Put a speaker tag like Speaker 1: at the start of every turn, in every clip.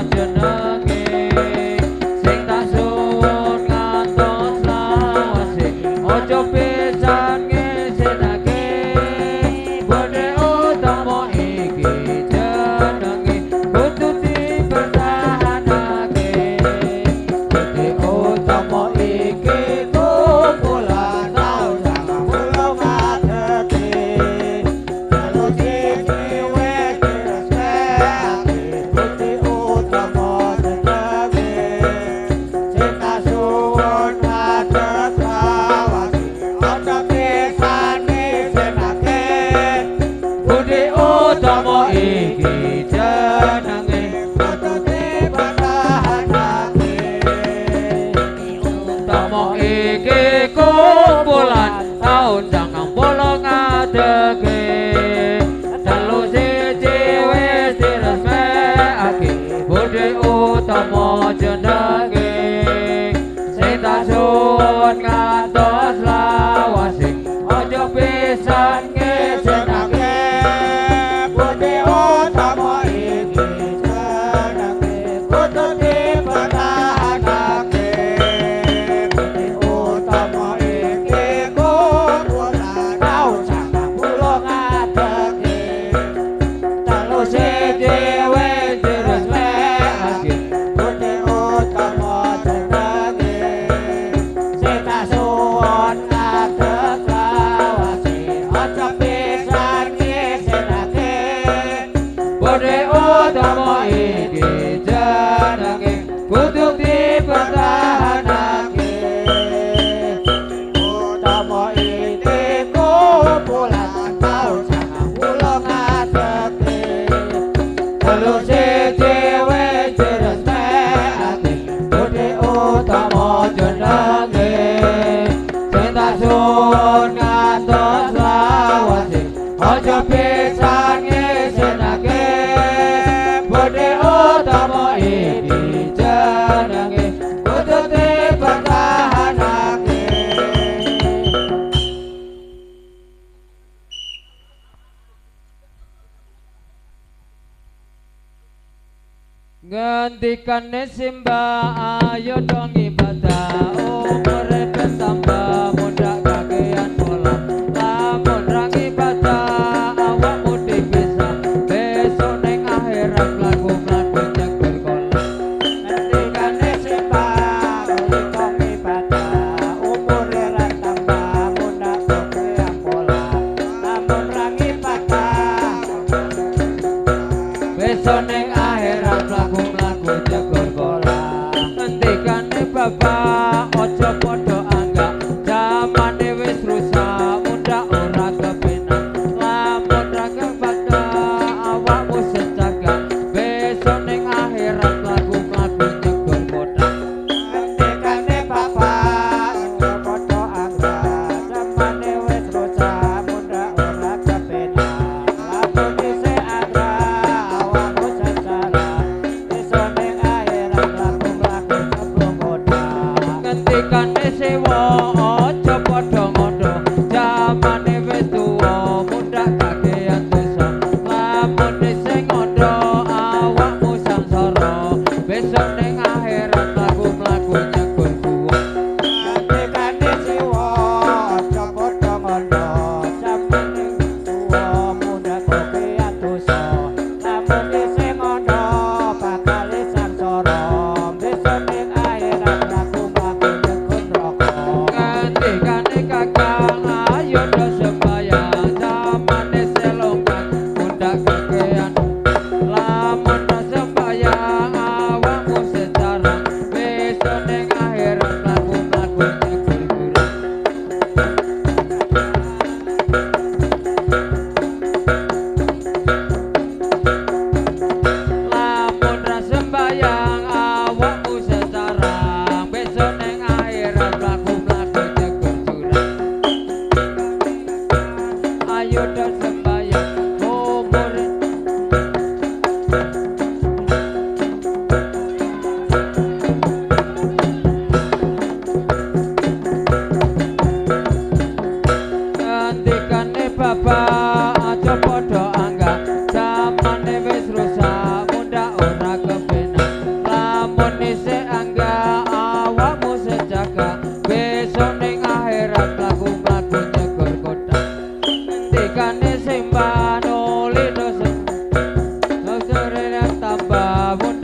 Speaker 1: jenenge sing tak suwun ngantos lawase aja pisan ngesenake bodhe utama iki jenenge kudu dipertahanake bodhe utama iki kumpulan taun sangang puluh ngadeg kalau siji wis diresmekake bodhe utama jenenge sing tak suwun ngadeg lawase aja pisan ngesenake bodhe utama iki jenenge kudu dipertahanake utama iki kumpulan taun sangang puluh ngadege telu siji wis diresmekake bodhe utama jenenge sing tak suwun ngantos lawase aja pisan ngesenake bodhe utama iki jenenge kudu dipertahanake bodhe utama iki kumpulan taun sangang puluh ngadege telu siji wis diresmekake bodhe utama jenenge sing tak suwun ngadeg lawase aja pisan ngesenake bodhe utama iki jenenge kudu dipertahanake utama iki kumpulan taun sangang puluh ngadege telu siji wis diresmekake bodhe utama jenenge sing tak suwun ngantos lawase aja pisan ngesenake bodhe utama iki jenenge kudu dipertahanake. Ngendikane simbah ayo dong ibadah umure tambah muda kakean pola lamun ra ibadah awakmu dipisah besok ning akhirat laku mlaku nyegur kola ngendikane simbah dong ibadah umure ra tambah muda kakean pola lamun ra ibadah besok ning akhirat laku mlaku nyegur kola ngendikane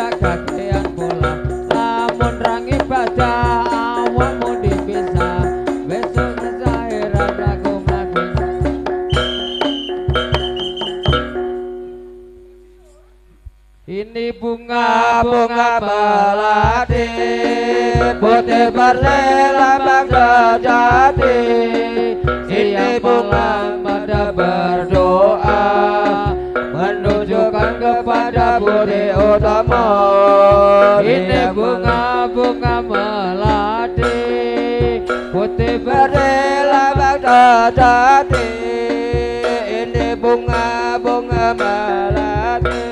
Speaker 1: muda kakean pula. Lamun rangi baca awakmu dipisah, besok sesairan lagu mati. Ini bunga-bunga melati, putih berlambang sejati. Ini bunga pada berdoa, menunjukkan kepada budi utama. Ini bunga-bunga melati, putih berlambang sejati. Ini bunga-bunga melati,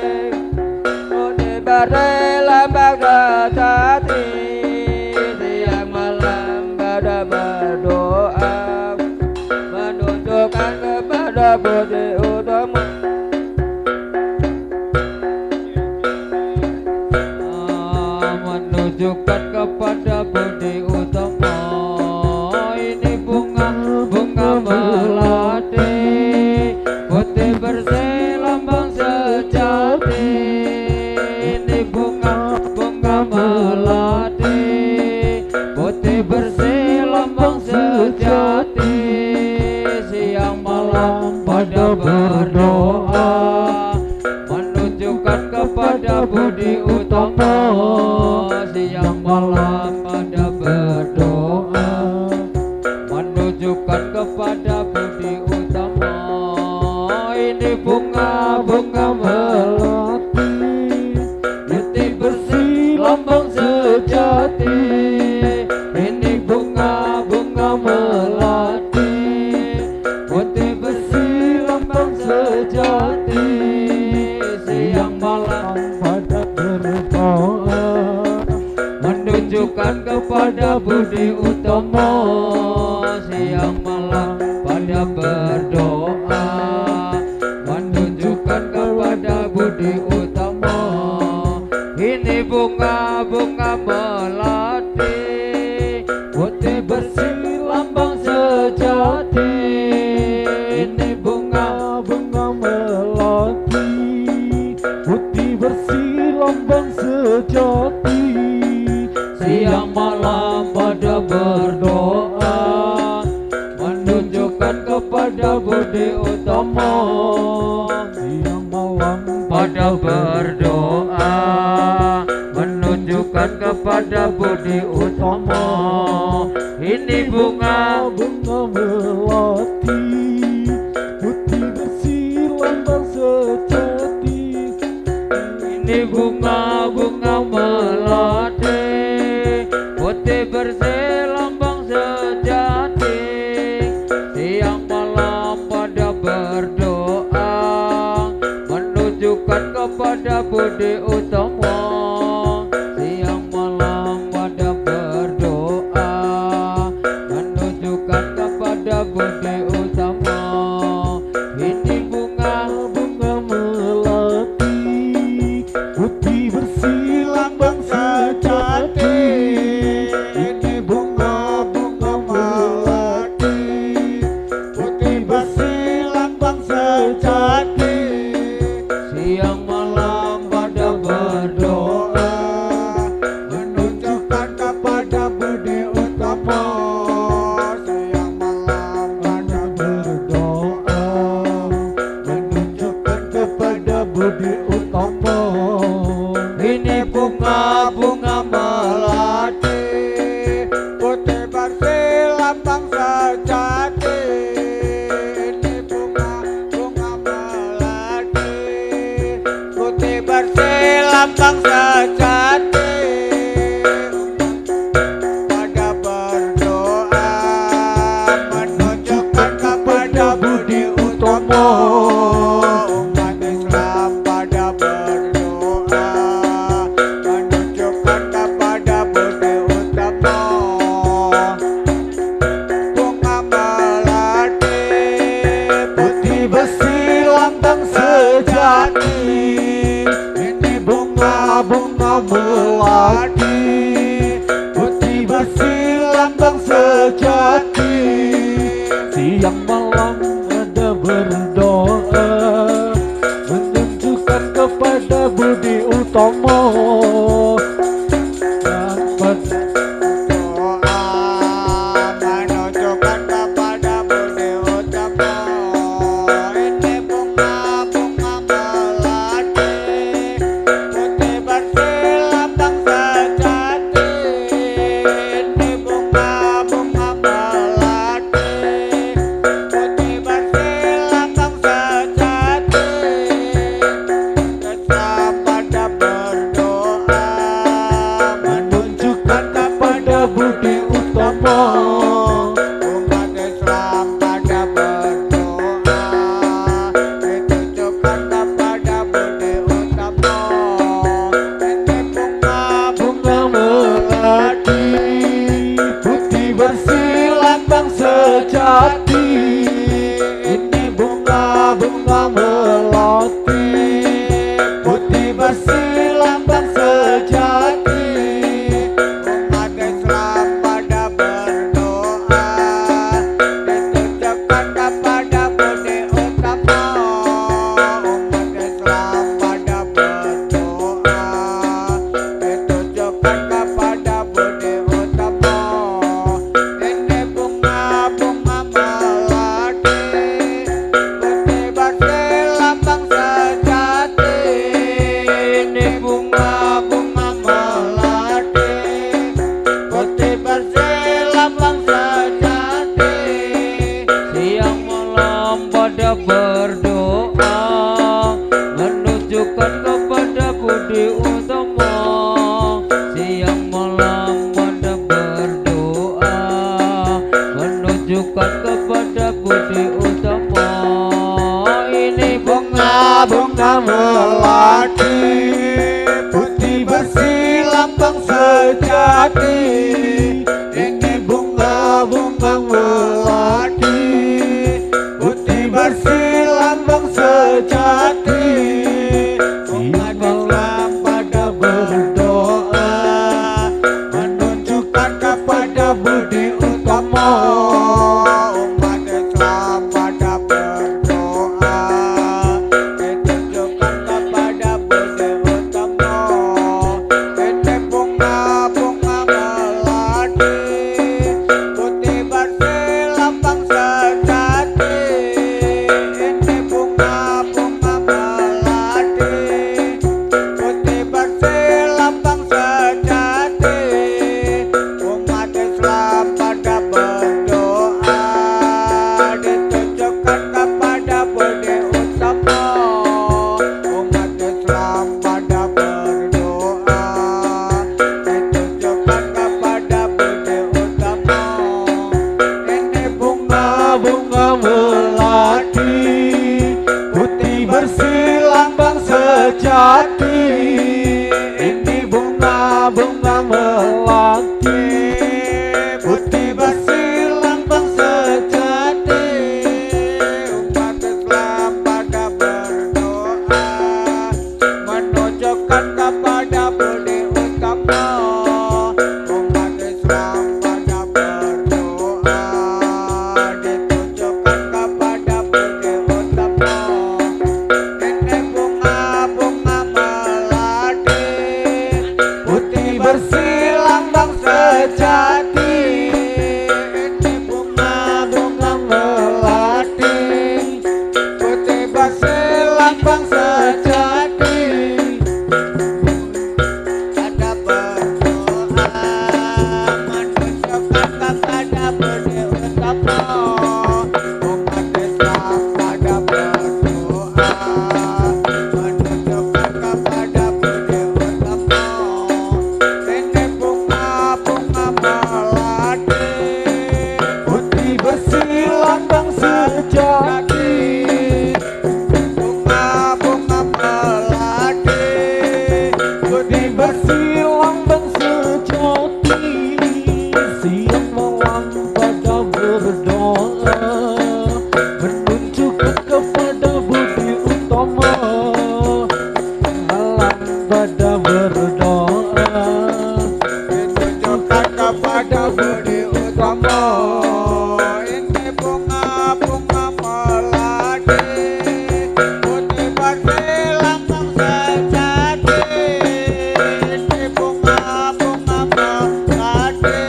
Speaker 1: berlambang sejati. Siang malam pada berdoa, menunjukkan kepada budi utama. Menunjukkan kepada budi utama. Ini bunga-bunga melati, putih bersih lambang sejati. Bunga-bunga melati, putih bersih lambang sejati. Siang malam pada berdoa, menunjukkan kepada budi utama. Siang malam pada berdoa, menunjukkan kepada budi utama. Ini bunga-bunga melati, lambang sejati. Ini bunga-bunga melati, putih bersih lambang sejati. Siang malam pada berdoa, menunjukkan kepada budi utama. Siang malam pada berdoa, menunjukkan kepada budi utama. Ini bunga-bunga melati, putih bersih lambang sejati. Ini bunga-bunga melati, putih bersih lambang sejati. Siang malam pada berdoa, menunjukkan kepada budi utama. Siang malam pada berdoa, menunjukkan kepada budi utama. Ini bunga-bunga melati, putih bersih lambang sejati. Ini bunga-bunga melati, putih bersih lambang sejati. Siang malam pada berdoa, menunjukkan kepada budi utama. Siang malam pada berdoa, menunjukkan kepada budi utama. Ini bunga-bunga melati, putih bersih lambang sejati. Ini bunga-bunga melati, putih bersih lambang sejati. Siang malam pada berdoa, menunjukkan kepada budi utama. Siang malam pada berdoa, menunjukkan kepada budi utama. Ini bunga-bunga melati, putih bersih lambang sejati. Ini bunga-bunga melati, putih bersih lambang sejati. Pada berdoa, menunjukkan kepada budi utama. Umat Islam pada berdoa, menunjukkan kepada budi utama. Bunga melati, putih bersih lambang sejati. Ini bunga-bunga melati, putih bersih lambang sejati. Siang malam ada berdoa, menunjukkan kepada budi utama. bersih lambang sejati. Ini bunga-bunga melati, putih bersih lambang sejati. Umat Islam pada berdoa, menunjukkan kepada budi utama. Umat Islam pada berdoa, ditunjukkan kepada budi utama. Ini bunga-bunga melati, putih bersih lambang sejati. Ini bunga-bunga melati, putih bersih lambang sejati. Umat Islam pada berdoa, ditunjukkan kepada budi utama. Umat Islam pada berdoa, ditunjukkan kepada budi utama. Ini bunga-bunga melati, putih bersih lambang sejati. Ini bunga-bunga melati, putih bersih lambang sejati. Umat Islam pada berdoa, menunjukkan kepada budi utama. Umat Islam pada berdoa, ditunjukkan kepada budi utama. Ini bunga-bunga melati, putih bersih lambang sejati. Ini bunga-bunga melati, putih bersih lambang sejati. Pada berdoa, menunjukkan kepada budi utama. Umat Islam pada berdoa, menunjukkan kepada budi utama. Ini bunga-bunga melati, putih bersih lambang sejati. Bunga-bunga melati, putih bersih lambang sejati. Siang malam pada berdoa, menunjukkan kepada budi utama. Malam pada berdoa, ditunjukkan kepada budi utama. Ini bunga-bunga melati, putih bersih lambang sejati. Ini bunga-bunga melati,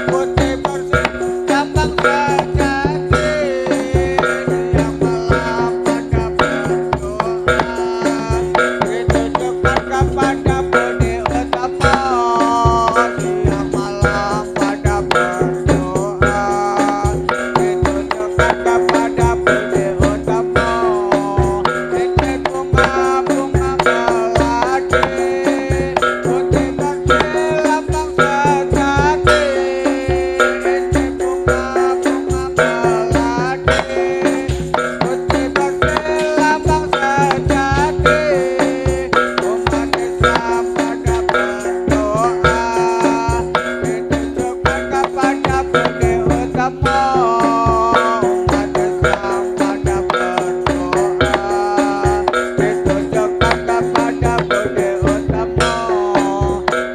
Speaker 1: putih bersih lambang sejati. Siang malam pada berdoa, ditunjukkan kepada budi utama. Siang malam pada berdoa, ditunjukkan kepada budi utama. Ini bunga-bunga melati, putih bersih lambang sejati. Ini bunga-bunga melati, putih bersih lambang sejati. Umat Islam pada berdoa, ditunjukkan kepada budi utama. Umat Islam pada berdoa, ditunjukkan kepada budi utama.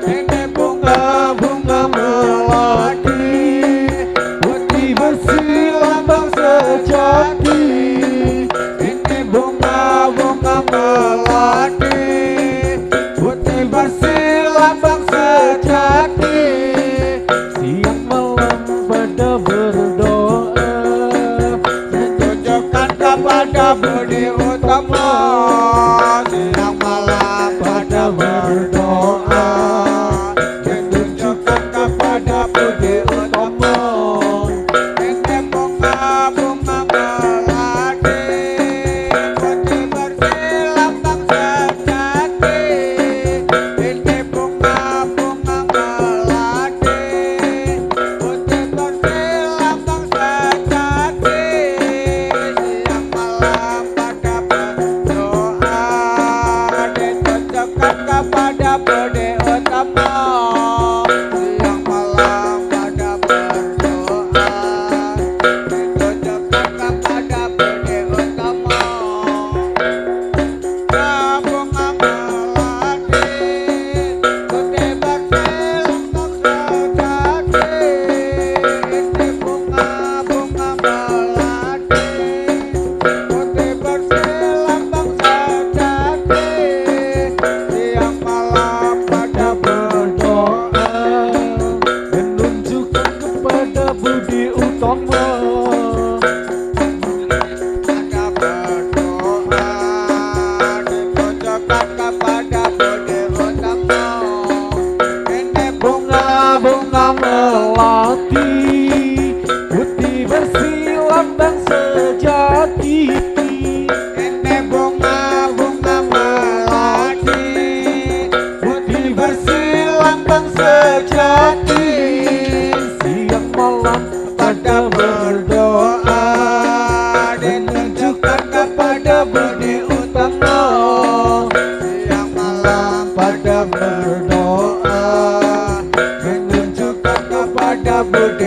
Speaker 1: Ini bunga-bunga melati, putih bersih lambang sejati. Ini bunga-bunga melati, putih bersih lambang sejati. Siang malam pada berdoa, ditunjukkan kepada budi utama. Siang malam pada berdoa, ditunjukkan kepada budi utama. Ini bunga-bunga melati, putih bersih lambang sejati. Ini bunga-bunga melati, doa menunjukkan kepada budi